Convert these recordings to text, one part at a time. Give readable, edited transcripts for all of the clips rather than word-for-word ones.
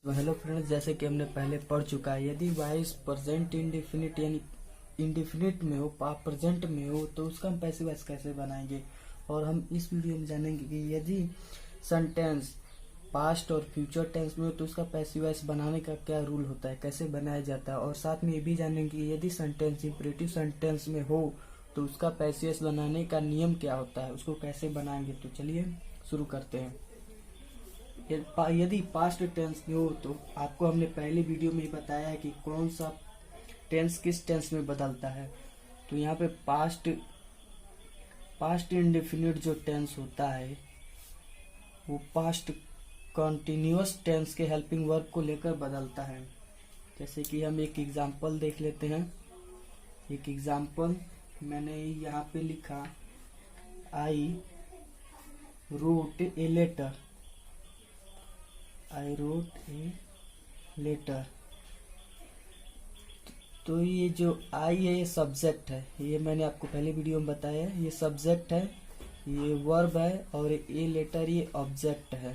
तो hello friends, जैसे कि हमने पहले पढ़ चुका है, यदि वॉइस प्रेजेंट इंडेफिनिट यानी इंडेफिनिट में हो, प्रेजेंट में हो, तो उसका हम पैसिव वॉइस कैसे बनाएंगे। और हम इस वीडियो में जानेंगे कि यदि सेंटेंस पास्ट और फ्यूचर टेंस में हो तो उसका पैसिव वॉइस बनाने का क्या रूल होता है, कैसे बनाया जाता है। और साथ में ये भी जानेंगे कि यदि सेंटेंस इंपरेटिव सेंटेंस में हो तो उसका पैसिव वॉइस बनाने का नियम क्या होता है, उसको कैसे बनाएंगे। तो चलिए शुरू करते हैं। यदि पास्ट टेंस में हो तो आपको हमने पहले वीडियो में ही बताया है कि कौन सा टेंस किस टेंस में बदलता है। तो यहाँ पे पास्ट इंडेफिनिट जो टेंस होता है वो पास्ट कंटिन्यूअस टेंस के हेल्पिंग वर्ब को लेकर बदलता है। जैसे कि हम एक एग्जांपल देख लेते हैं। एक एग्जांपल मैंने यहाँ पे लिखा, I wrote a letter. I wrote a letter. तो ये जो आई है ये सब्जेक्ट है, ये मैंने आपको पहले वीडियो में बताया है। ये सब्जेक्ट है, ये वर्ब है, और ए लेटर ये ऑब्जेक्ट है।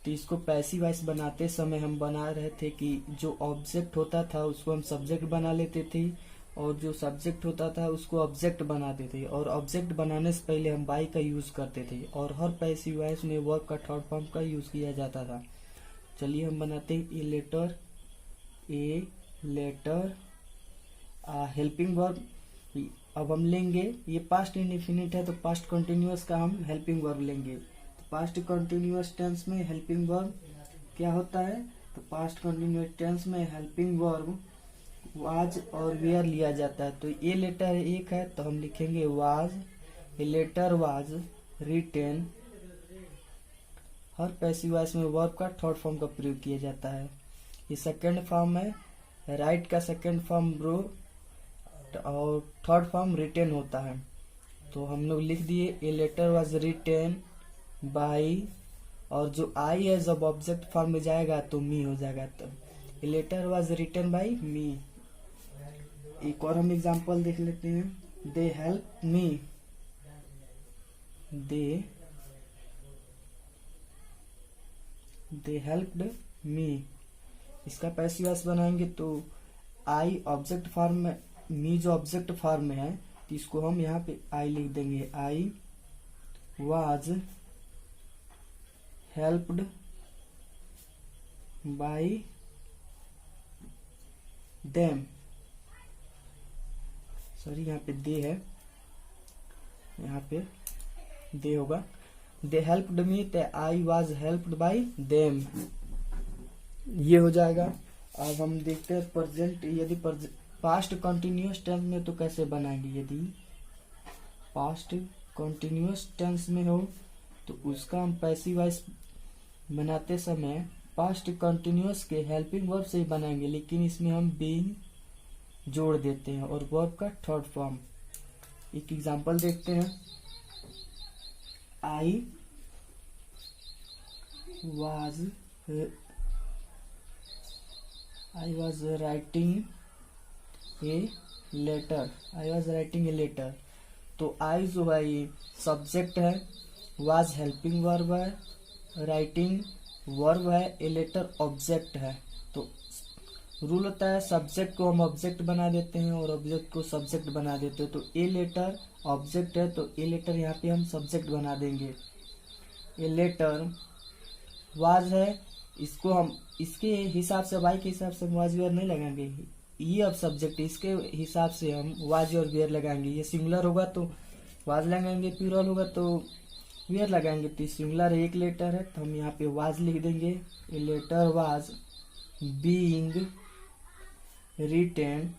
तो इसको पैसिव वॉइस बनाते समय हम बना रहे थे कि जो ऑब्जेक्ट होता था उसको हम सब्जेक्ट बना लेते थे, और जो सब्जेक्ट होता था उसको ऑब्जेक्ट बनाते थे। और ऑब्जेक्ट बनाने से पहले हम बाई का यूज करते थे, और हर पैसिव वॉइस में वर्ब का थर्ड फॉर्म का यूज किया जाता था। चलिए हम बनाते हैं ए लेटर हेल्पिंग वर्ब। अब हम लेंगे, ये पास्ट इंडेफिनिट है तो पास्ट कंटिन्यूअस का हम हेल्पिंग वर्ब लेंगे। तो पास्ट कंटिन्यूअस टेंस में हेल्पिंग वर्ब क्या होता है, तो पास्ट कंटिन्यूअस टेंस में हेल्पिंग वर्ब वाज और वेयर लिया जाता है। तो ये लेटर एक है तो हम लिखेंगे was. A letter was written. हर पैसिव वॉइस में वर्ब का थर्ड फॉर्म का प्रयोग किया जाता है। ये सेकंड फॉर्म है, राइट का सेकंड फॉर्म रो, और थर्ड फॉर्म रिटेन होता है। तो हम लोग लिख दिए a letter was written by, और जो आई है जब ऑब्जेक्ट फॉर्म में जाएगा तो मी हो जाएगा। तो a letter was written by me. एक और हम एग्जांपल देख लेते हैं। They help me. They helped me. इसका पैसिव वॉइस बनाएंगे तो आई ऑब्जेक्ट फॉर्म में, मी जो ऑब्जेक्ट फॉर्म में है तो इसको हम यहाँ पे आई लिख देंगे। I was helped by them. Sorry, यहाँ पे दे है, यहाँ पे दे होगा। दे हेल्प्ड मी तो I was helped by them, ये हो जाएगा। अब हम देखते हैं प्रेजेंट, यदि पास्ट कंटिन्यूअस टेंस में तो कैसे बनाएंगे। यदि पास्ट कंटिन्यूअस टेंस में हो तो उसका हम पैसिव वॉइस बनाते समय पास्ट कंटिन्यूअस के हेल्पिंग वर्ब से ही बनाएंगे, लेकिन इसमें हम बीइंग जोड़ देते हैं और वर्ब का थर्ड फॉर्म। एक एग्जांपल देखते हैं। I was writing a letter। I was writing a letter. तो आई जो है ये सब्जेक्ट है, वाज हेल्पिंग वर्ब है, राइटिंग वर्ब है, ए लेटर ऑब्जेक्ट है। तो रूल होता है सब्जेक्ट को हम ऑब्जेक्ट बना देते हैं और ऑब्जेक्ट को सब्जेक्ट बना देते हैं। तो ए लेटर ऑब्जेक्ट है तो ए लेटर यहाँ पे हम सब्जेक्ट बना देंगे। ए लेटर वाज है, इसको हम इसके हिसाब से, वाई के हिसाब से हम वाज वेयर नहीं लगाएंगे। ये अब सब्जेक्ट, इसके हिसाब से हम वाज और वेयर लगाएंगे। ये सिंगुलर होगा तो वाज लगाएंगे, प्लूरल होगा तो वेयर लगाएंगे। तो सिंगुलर एक लेटर है तो हम यहाँ पे वाज लिख देंगे। A letter was being written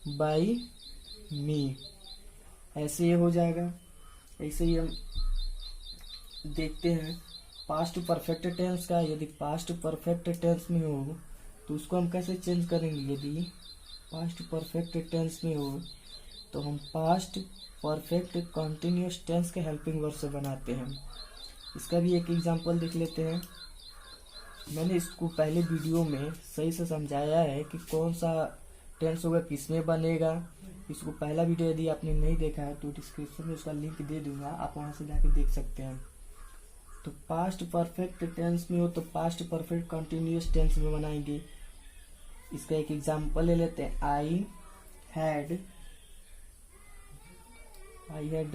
by me. ऐसे ये हो जाएगा। ऐसे ही हम देखते हैं पास्ट परफेक्ट टेंस का। यदि पास्ट परफेक्ट टेंस में हो तो उसको हम कैसे चेंज करेंगे। यदि पास्ट परफेक्ट टेंस में हो तो हम पास्ट परफेक्ट कंटिन्यूअस टेंस के हेल्पिंग वर्ब से बनाते हैं। इसका भी एक एग्जांपल देख लेते हैं। मैंने इसको पहले वीडियो में सही से समझाया है कि कौन सा टेंस होगा, किसमें बनेगा। इसको पहला वीडियो यदि आपने नहीं देखा है तो डिस्क्रिप्शन में उसका लिंक दे दूंगा, आप वहां से जाके देख सकते हैं। तो पास्ट परफेक्ट टेंस में हो तो पास्ट परफेक्ट कंटिन्यूअस टेंस में बनाएंगे। इसका एक एग्जांपल ले लेते हैं। I had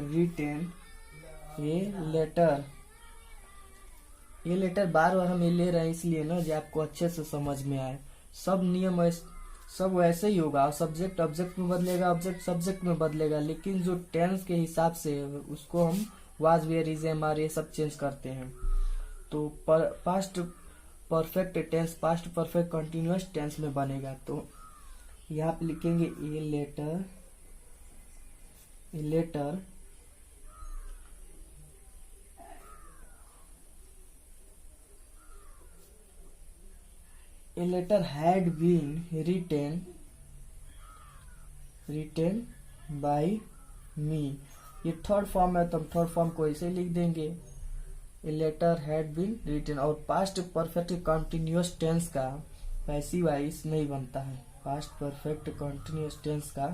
written a letter. ये लेटर बार बार हम ये ले रहे हैं इसलिए ना जो आपको अच्छे से समझ में आए। सब नियम सब वैसे ही होगा, और सब्जेक्ट ऑब्जेक्ट में बदलेगा, ऑब्जेक्ट सब्जेक्ट में बदलेगा, लेकिन जो टेंस के हिसाब से उसको हम was were is am are ये सब चेंज करते हैं। तो past perfect tense past perfect continuous tense में बनेगा। तो यहाँ पे लिखेंगे a letter A letter had been written by me। ये थर्ड फॉर्म है तो हम थर्ड फॉर्म को ऐसे लिख देंगे, A letter had been written। और पास्ट परफेक्ट कंटिन्यूअस टेंस का पैसिव वॉइस नहीं बनता है। पास्ट परफेक्ट कंटिन्यूअस टेंस का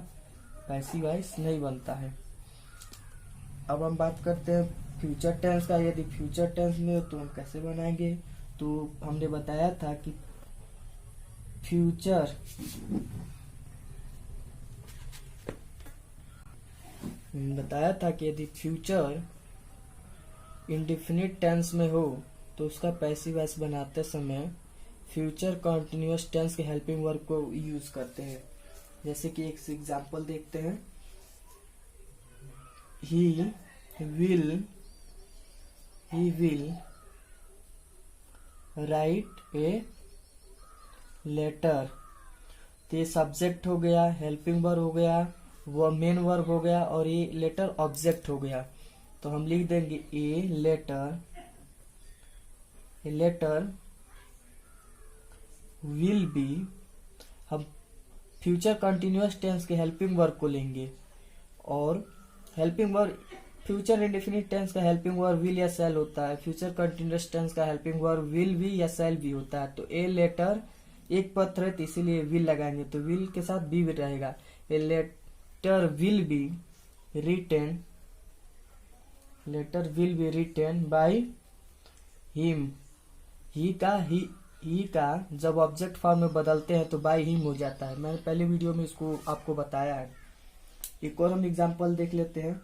पैसिव वॉइस नहीं बनता है। अब हम बात करते हैं फ्यूचर टेंस का। यदि फ्यूचर टेंस में हो तो हम कैसे बनाएंगे। तो हमने बताया था कि फ्यूचर कि यदि फ्यूचर इंडेफिनिट टेंस में हो तो उसका पैसिव वॉइस बनाते समय फ्यूचर कंटिन्यूअस टेंस के हेल्पिंग वर्ब को यूज करते हैं। जैसे कि एक एग्जांपल देखते हैं। He will write a letter. तो ये सब्जेक्ट हो गया, हेल्पिंग वर्ब हो गया, वो मेन वर्ब हो गया, और ये लेटर ऑब्जेक्ट हो गया। तो हम लिख देंगे ए लेटर विल बी। हम फ्यूचर कंटिन्यूअस टेंस के हेल्पिंग वर्ब को लेंगे, और helping verb future indefinite tense का हेल्पिंग वर्ब विल या शैल होता है। फ्यूचर कंटिन्यूअस टेंस का हेल्पिंग वर्ब विल भी या शैल भी होता है। तो ए लेटर एक पत्र है तो इसीलिए विल लगाएंगे, तो विल के साथ बी भी रहेगा। A letter will be written by him. He का जब ऑब्जेक्ट फॉर्म में बदलते हैं तो बाय हिम हो जाता है। मैंने पहले वीडियो में इसको आपको बताया है। एक और हम एग्जांपल देख लेते हैं।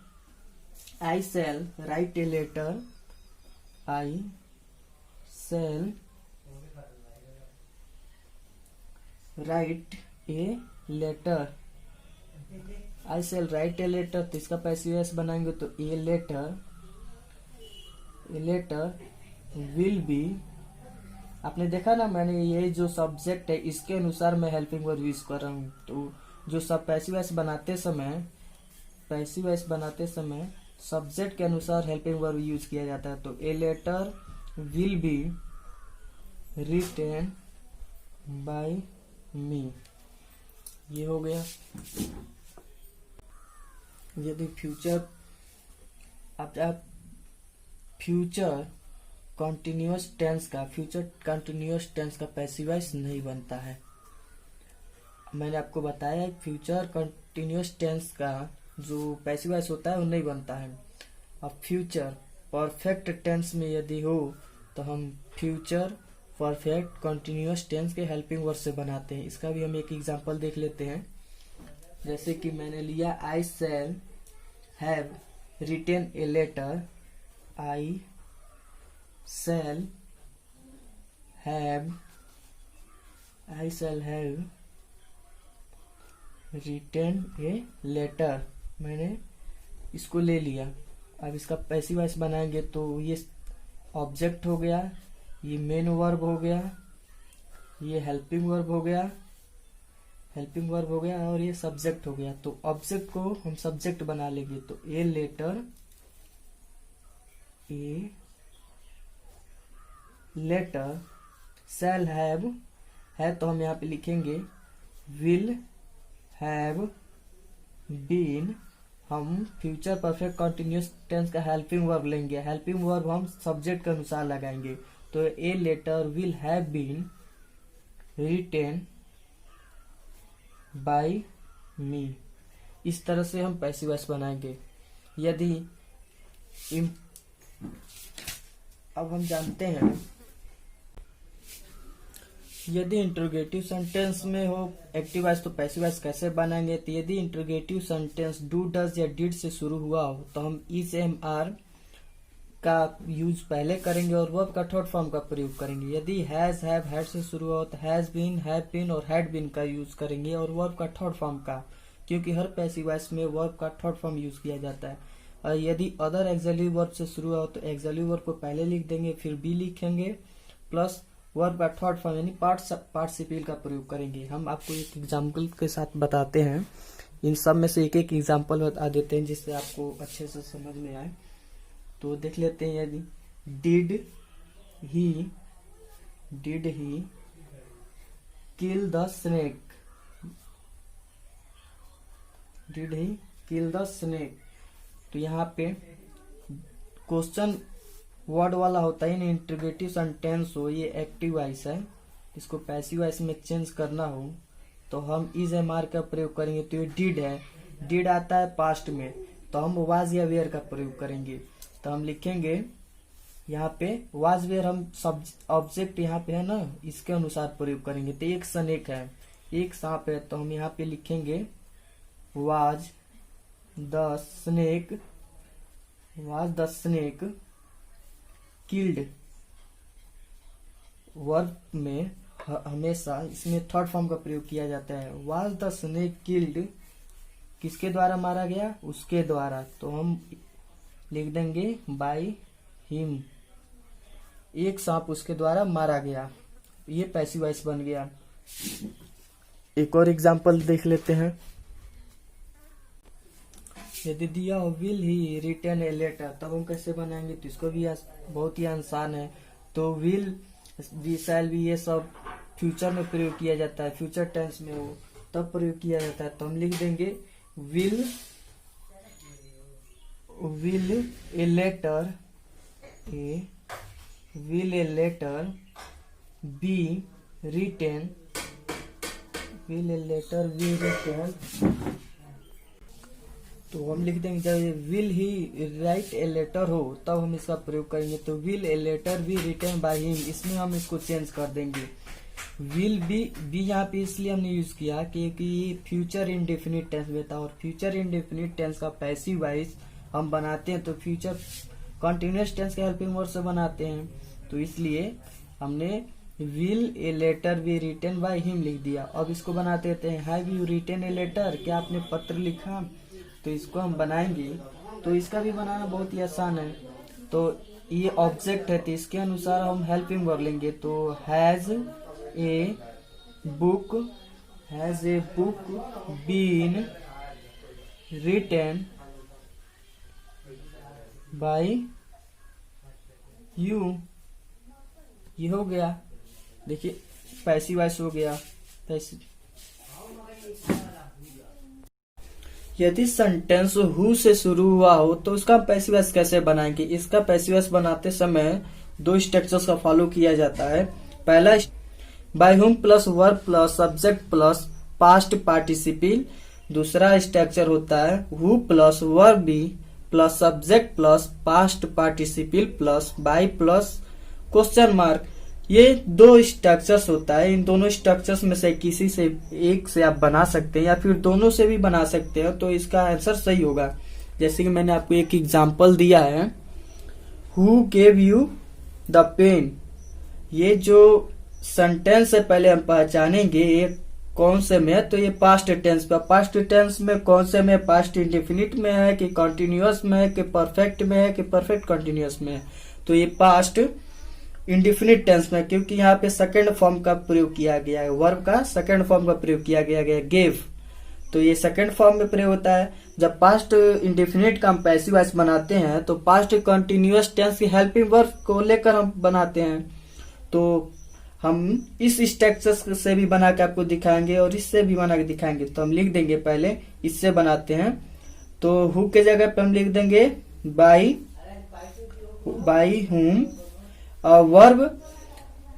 I shall write a letter. I shall write a letter. I shall write a letter. तो इसका पैसिव वॉइस बनाएंगे तो ए लेटर विल बी। आपने देखा ना, मैंने ये जो सब्जेक्ट है इसके अनुसार मैं हेल्पिंग वर्ब यूज कर रहा हूँ। तो जो सब पैसिव वॉइस बनाते समय सब्जेक्ट के अनुसार हेल्पिंग वर्ब यूज किया जाता है। तो a letter will be written by me, ये हो गया। यदि फ्यूचर कंटिन्यूअस टेंस का पैसिव वॉइस नहीं बनता है। मैंने आपको बताया फ्यूचर कंटिन्यूअस टेंस का जो पैसिव वॉइस होता है वो नहीं बनता है। अब फ्यूचर परफेक्ट टेंस में यदि हो तो हम फ्यूचर परफेक्ट कंटिन्यूअस टेंस के हेल्पिंग वर्ब से बनाते हैं। इसका भी हम एक एग्जांपल देख लेते हैं। जैसे कि मैंने लिया I shall have written a letter. I shall have written a letter. मैंने इसको ले लिया। अब इसका पैसिव वॉइस बनाएंगे तो ये ऑब्जेक्ट हो गया, ये मेन वर्ब हो गया, ये हेल्पिंग वर्ब हो गया और ये सब्जेक्ट हो गया। तो ऑब्जेक्ट को हम सब्जेक्ट बना लेंगे। तो ए लेटर शैल हैव है तो हम यहाँ पे लिखेंगे विल हैव बीन। हम फ्यूचर परफेक्ट कंटिन्यूअस टेंस का हेल्पिंग वर्ब लेंगे। हेल्पिंग वर्ब हम सब्जेक्ट के अनुसार लगाएंगे। तो a letter will have been written by me. इस तरह से हम पैसिव वॉइस बनाएंगे। यदि अब हम जानते हैं यदि इंट्रोगेटिव सेंटेंस में हो एक्टिव वॉइस तो पैसिव वॉइस कैसे बनाएंगे। तो यदि इंट्रोगेटिव सेंटेंस डू डज या डिड से शुरू हुआ हो तो हम इज एम आर का यूज पहले करेंगे और वर्ब का थर्ड फॉर्म का प्रयोग करेंगे। यदि हैज हैव हैड से शुरू हुआ हो तो हैज बीन हैव बीन और हैड बीन का यूज करेंगे और वर्ब का थर्ड फॉर्म का, क्योंकि हर पैसिव वॉइस में वर्ब का थर्ड फॉर्म यूज किया जाता है। और यदि अदर एक्सक्लूसिव वर्ब से शुरू हुआ हो तो एक्सक्लूसिव वर्ब को पहले लिख देंगे, फिर बी लिखेंगे प्लस वर्ब का थर्ड फॉर्म यानी पार्टिसिपल का प्रयोग करेंगे। हम आपको एक एग्जाम्पल के साथ बताते हैं, इन सब में से एक एक एग्जाम्पल बता देते हैं जिससे आपको अच्छे से समझ में आए। तो देख लेते हैं, यदि did he kill the snake, did he kill the snake, तो यहाँ पे क्वेश्चन वर्ड वाला होता है, इंट्रोगेटिव सेंटेंस हो, ये एक्टिव वॉइस है, इसको पैसिव वॉइस में चेंज करना हो तो हम इज एम आर का प्रयोग करेंगे। तो ये डिड है, डिड आता है पास्ट में तो हम वाज या वेयर का प्रयोग करेंगे। तो हम लिखेंगे यहाँ पे वाज वेयर, हम सब ऑब्जेक्ट यहाँ पे है ना, इसके अनुसार प्रयोग करेंगे। तो एक स्नेक है, एक सांप है, तो हम यहाँ पे लिखेंगे was the snake killed. Verb में हमेशा इसमें थर्ड फॉर्म का प्रयोग किया जाता है। वाज द स्नेक किल्ड, किसके द्वारा मारा गया, उसके द्वारा, तो हम लिख देंगे बाय हिम, एक सांप उसके द्वारा मारा गया। ये पैसिव वॉइस बन गया। एक और एग्जांपल देख लेते हैं, यदि दिया हो will he return a letter, तब हम कैसे बनाएंगे। तो इसको भी बहुत ही आसान है। तो विल वी शैल बी ये सब फ्यूचर में प्रयोग किया जाता है, फ्यूचर टेंस में हो तब प्रयोग किया जाता है। तो हम लिख देंगे will a letter be return, तो हम लिख देंगे जब will he write a letter हो तब हम इसका प्रयोग करेंगे। तो will a letter be return by him, इसमें हम इसको चेंज कर देंगे। विल बी यहाँ पे इसलिए हमने यूज किया क्योंकि ये फ्यूचर इंडेफिनिट टेंस में था, और फ्यूचर इंडेफिनिट टेंस का पैसिव वॉइस हम बनाते हैं तो फ्यूचर कंटिन्यूअस टेंस के हेल्पिंग वर्ड से बनाते हैं। तो इसलिए हमने will a letter be written by him लिख दिया। अब इसको बनाते हैं, have you written a letter, क्या आपने पत्र लिखा। तो इसको हम बनाएंगे, तो इसका भी बनाना बहुत ही आसान है। तो ये ऑब्जेक्ट है, तो इसके अनुसार हम हेल्पिंग वर्ब लेंगे। तो has a book been written by you, ये हो गया। देखिए पैसिव वॉइस हो गया। यदि सेंटेंस हु से शुरू हुआ हो तो उसका पैसिव वॉइस कैसे बनाएंगे। इसका पैसिव वॉइस बनाते समय दो स्ट्रक्चर्स का फॉलो किया जाता है। पहला by whom plus verb plus subject plus past participle. दूसरा स्ट्रक्चर होता है who plus verb B plus subject plus past participle plus by plus question mark. ये दो स्ट्रक्चर्स होता है। इन दोनों स्ट्रक्चर्स में से किसी से एक से आप बना सकते हैं या फिर दोनों से भी बना सकते हैं, तो इसका आंसर सही होगा। जैसे कि मैंने आपको एक एग्जांपल दिया है, who gave you the pen. ये जो सेंटेंस है पहले हम पहचानेंगे ये कौन से में है, तो ये पास्ट टेंस पे। पास्ट टेंस में कौन से में, पास्ट इंडेफिनिट में है कि कंटिन्यूअस में है कि परफेक्ट में है कि परफेक्ट कंटिन्यूअस में है। तो ये पास्ट इंडेफिनिट टेंस में, क्योंकि यहाँ पे सेकंड फॉर्म का प्रयोग किया गया है, वर्ब का सेकंड फॉर्म का प्रयोग किया गया है गेव। तो ये सेकंड फॉर्म में प्रयोग होता है। जब पास्ट इंडेफिनिट का हम पैसिव वॉइस बनाते हैं तो पास्ट कंटिन्यूअस टेंस की हेल्पिंग वर्ब को लेकर हम बनाते हैं। तो हम इस स्ट्रक्चर से भी बना के आपको दिखाएंगे और इससे भी बना के दिखाएंगे। तो हम लिख देंगे, पहले इससे बनाते हैं। तो हु के जगह पे हम लिख देंगे बाय हुम, और वर्ब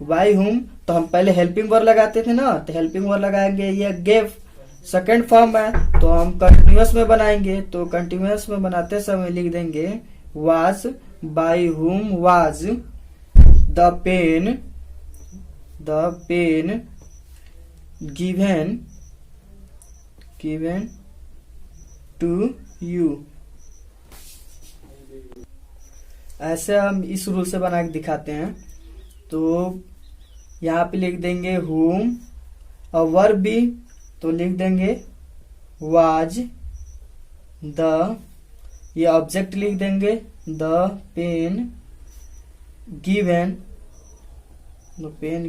बाय हुम तो हम पहले हेल्पिंग वर्ब लगाते थे ना, तो हेल्पिंग वर्ब लगाएंगे। ये गेव सेकंड फॉर्म है तो हम कंटिन्यूअस में बनाएंगे। तो कंटिन्यूअस में बनाते समय लिख देंगे was by whom was the pen given to you. ऐसे हम इस रूल से बना के दिखाते हैं। तो यहाँ पे लिख देंगे whom, और वर्ब भी तो लिख देंगे was, द, ये ऑब्जेक्ट लिख देंगे the pen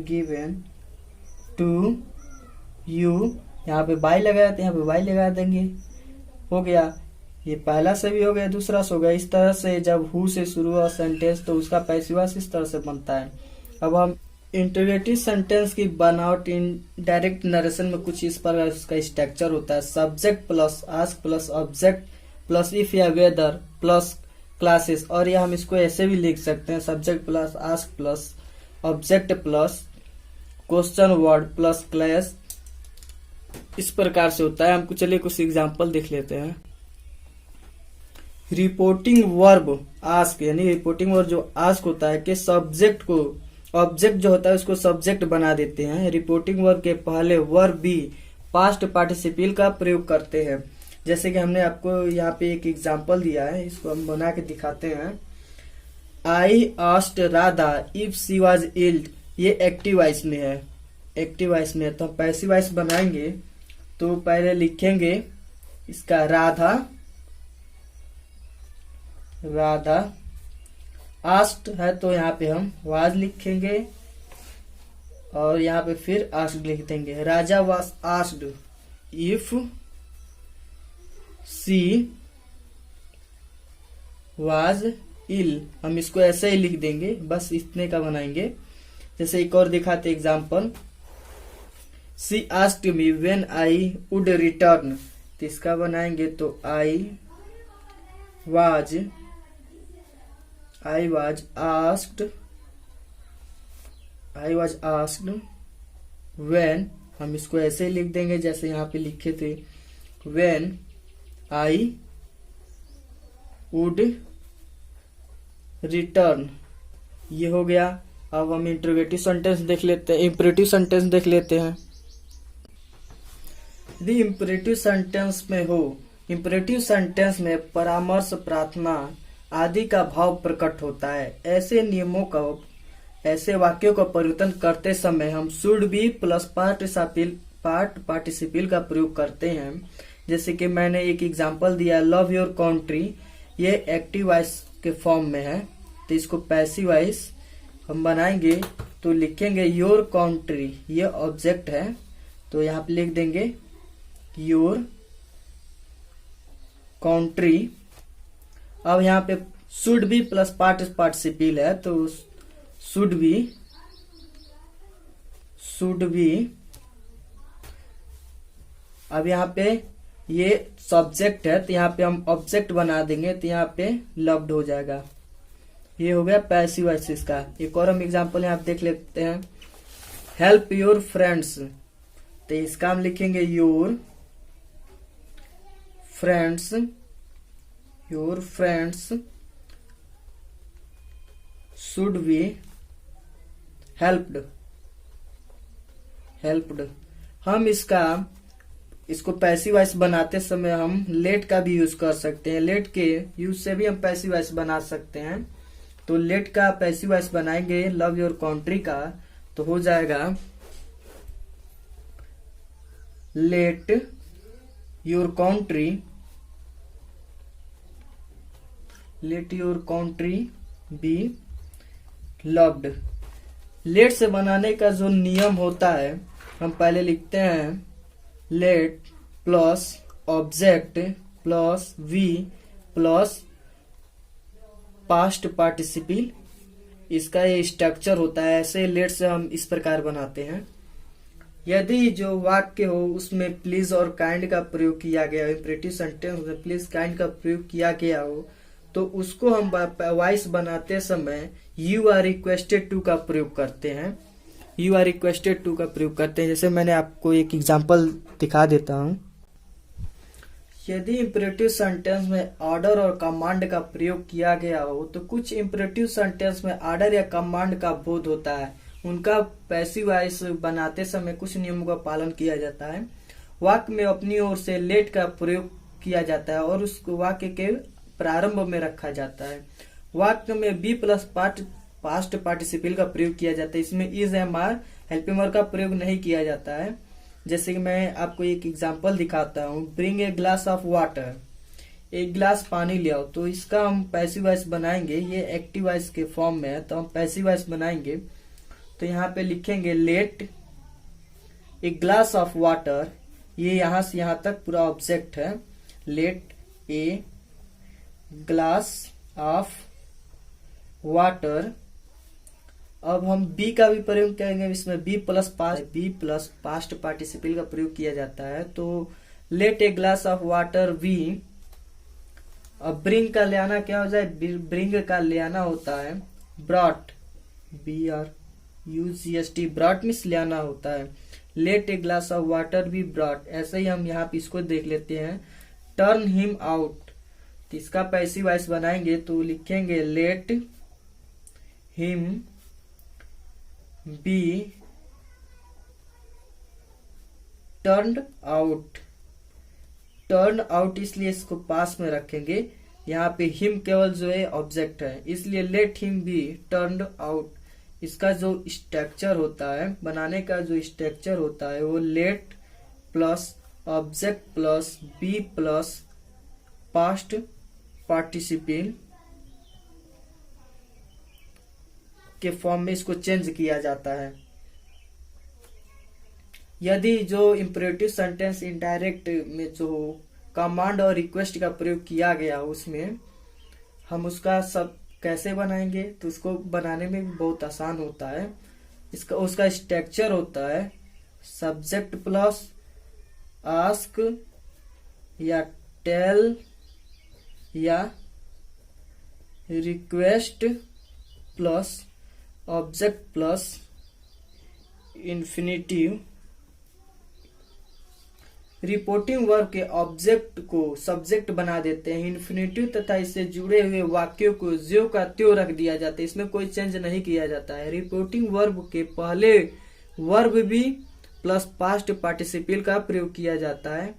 given to you. यहाँ पे बाई लगाया तो यहाँ पे बाई लगा देंगे, हो गया। ये पहला से भी हो गया, दूसरा से हो गया। इस तरह से जब हु से शुरू हुआ सेंटेंस तो उसका पैसिव वॉइस इस तरह से बनता है। अब हम इंटरोगेटिव सेंटेंस की बनावट इन डायरेक्ट नरेशन में कुछ इस पर उसका स्ट्रक्चर होता है। Subject plus ask plus object plus if या वेदर प्लस क्लासेस। और ये हम इसको ऐसे भी लिख सकते हैं, subject plus ask plus object plus question word plus class. इस प्रकार से होता है। हमको चलिए कुछ एग्जांपल देख लेते हैं। रिपोर्टिंग वर्ब आस्क, यानी रिपोर्टिंग वर्ब जो आस्क होता है कि सब्जेक्ट को, ऑब्जेक्ट जो होता है उसको सब्जेक्ट बना देते हैं। रिपोर्टिंग वर्ब के पहले वर्ब बी पास्ट पार्टिसिपल का प्रयोग करते हैं। जैसे कि हमने आपको यहाँ पे एक एग्जांपल दिया है, इसको हम बना के दिखाते हैं। I asked Radha if she was ill, ये एक्टिव वॉइस में है, एक्टिव वॉइस में है। तो हम पैसिव वॉइस बनाएंगे तो पहले लिखेंगे इसका राधा आस्क्ड है तो यहाँ पे हम वाज लिखेंगे और यहाँ पे फिर आस्क्ड लिख देंगे। Raja was asked if she was ill, हम इसको ऐसे ही लिख देंगे, बस इतने का बनाएंगे। जैसे एक और दिखाते example. She asked me when I would return, तो इसका बनाएंगे तो आई वाज आस्क्ड व्हेन, हम इसको ऐसे ही लिख देंगे जैसे यहाँ पे लिखे थे, व्हेन आई वुड रिटर्न। ये हो गया। अब हम इंटरोगेटिव सेंटेंस देख लेते हैं, इंपरेटिव सेंटेंस देख लेते हैं। यदि इंपरेटिव सेंटेंस में हो, इंपरेटिव सेंटेंस में परामर्श, प्रार्थना आदि का भाव प्रकट होता है। ऐसे नियमों का, ऐसे वाक्यों का परिवर्तन करते समय हम should be plus part participle का प्रयोग करते हैं। जैसे कि मैंने एक एग्जांपल दिया, लव योर कंट्री, ये एक्टिव वॉइस के फॉर्म में है। तो इसको पैसिव वॉइस हम बनाएंगे तो लिखेंगे योर कंट्री, ये ऑब्जेक्ट है तो यहाँ पे लिख देंगे योर कंट्री। अब यहाँ पे शुड बी प्लस पार्टिसिपल है तो शुड बी। अब यहाँ पे ये सब्जेक्ट है तो यहाँ पे हम ऑब्जेक्ट बना देंगे तो यहाँ पे लव्ड हो जाएगा। ये हो गया पैसिव वॉइस इसका। एक और हम एग्जांपल यहाँ पे देख लेते हैं। हेल्प योर फ्रेंड्स, तो इसका हम लिखेंगे your friends should be helped. हम इसको पैसिव वॉइस बनाते समय हम लेट का भी यूज कर सकते हैं। लेट के यूज से भी हम पैसिव वॉइस बना सकते हैं। तो लेट का पैसिव वॉइस बनाएंगे लव योर कंट्री का तो हो जाएगा let your country be loved. Let से बनाने का जो नियम होता है, हम पहले लिखते हैं let plus object plus V plus past participle, इसका ये स्ट्रक्चर होता है। ऐसे लेट से हम इस प्रकार बनाते हैं। यदि जो वाक्य हो उसमें प्लीज और काइंड का प्रयोग किया गया हो, इंपरेटिव सेंटेंस में प्लीज काइंड का प्रयोग किया गया हो, तो उसको हम वॉइस बनाते समय यू आर रिक्वेस्टेड टू का प्रयोग करते हैं। यू आर रिक्वेस्टेड टू का प्रयोग करते हैं। जैसे मैंने आपको एक एग्जांपल दिखा देता हूं। यदि इम्परेटिव सेंटेंस में ऑर्डर और कमांड का प्रयोग किया गया हो तो कुछ इम्परेटिव सेंटेंस में ऑर्डर या कमांड का बोध होता है। उनका पैसिव वॉइस बनाते समय कुछ नियमों का पालन किया जाता है। वाक्य में अपनी ओर से लेट का प्रयोग किया जाता है और उसको वाक्य के प्रारंभ में रखा जाता है। वाक्य में बी प्लस पास्ट पार्टिसिपल का प्रयोग किया जाता है। इसमें is am are helping verb का प्रयोग नहीं किया जाता है। जैसे कि मैं आपको एक एग्जांपल दिखाता हूँ, bring a glass of water, एक गिलास पानी ले आओ। तो इसका हम पैसिव वॉइस बनाएंगे, ये एक्टिव वॉइस के फॉर्म में है तो हम पैसिव वॉइस बनाएंगे। तो यहाँ पे लिखेंगे let a glass of water, ये यहां से यहां तक पूरा ऑब्जेक्ट है। Let a glass of water. अब हम बी का भी प्रयोग करेंगे, इसमें बी प्लस पास्ट पार्टिसिपल का प्रयोग किया जाता है। तो let a glass of water be. अब ब्रिंग का ले आना क्या हो जाए, ब्रिंग का ले आना होता है ब्रॉट, BRUGST, ब्रॉट मीन्स ले आना होता है। Let a glass of water be brought. ऐसे ही हम यहाँ पे इसको देख लेते हैं, टर्न हिम आउट। तो इसका पैसिव वॉइस बनाएंगे तो लिखेंगे let him B turned out. Turn out इसलिए इसको पास में रखेंगे, यहाँ पे हिम केवल जो है ऑब्जेक्ट है, इसलिए let him B turned out. इसका जो स्ट्रक्चर होता है, बनाने का जो स्ट्रक्चर होता है वो let plus object plus be plus past participle के फॉर्म में इसको चेंज किया जाता है। यदि जो इम्परेटिव सेंटेंस इनडायरेक्ट में जो कमांड और रिक्वेस्ट का प्रयोग किया गया उसमें हम उसका सब कैसे बनाएंगे, तो उसको बनाने में भी बहुत आसान होता है। उसका स्ट्रक्चर होता है सब्जेक्ट प्लस आस्क या टेल या request plus object plus infinitive. Reporting verb के ऑब्जेक्ट को सब्जेक्ट बना देते हैं। इन्फिनिटिव तथा इससे जुड़े हुए वाक्यों को ज्यों का त्यों रख दिया जाता है, इसमें कोई चेंज नहीं किया जाता है। रिपोर्टिंग वर्ब के पहले वर्ब भी प्लस पास्ट पार्टिसिपल का प्रयोग किया जाता है।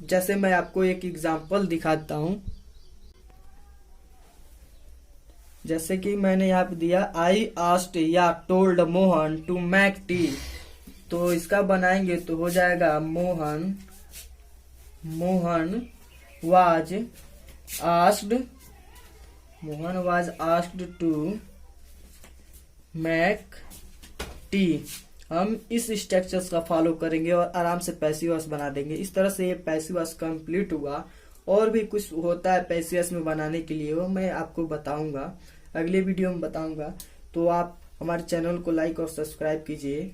जैसे मैं आपको एक एग्जांपल दिखाता हूं, जैसे कि मैंने यहाँ पे दिया I asked or told Mohan to make tea. तो इसका बनाएंगे तो हो जाएगा Mohan was asked to make tea. हम इस स्ट्रक्चर्स का फॉलो करेंगे और आराम से पैसिव वॉइस बना देंगे। इस तरह से ये पैसिव वॉइस कंप्लीट हुआ। और भी कुछ होता है पैसिव वॉइस में बनाने के लिए, वो मैं आपको बताऊंगा, अगले वीडियो में बताऊंगा। तो आप हमारे चैनल को लाइक और सब्सक्राइब कीजिए।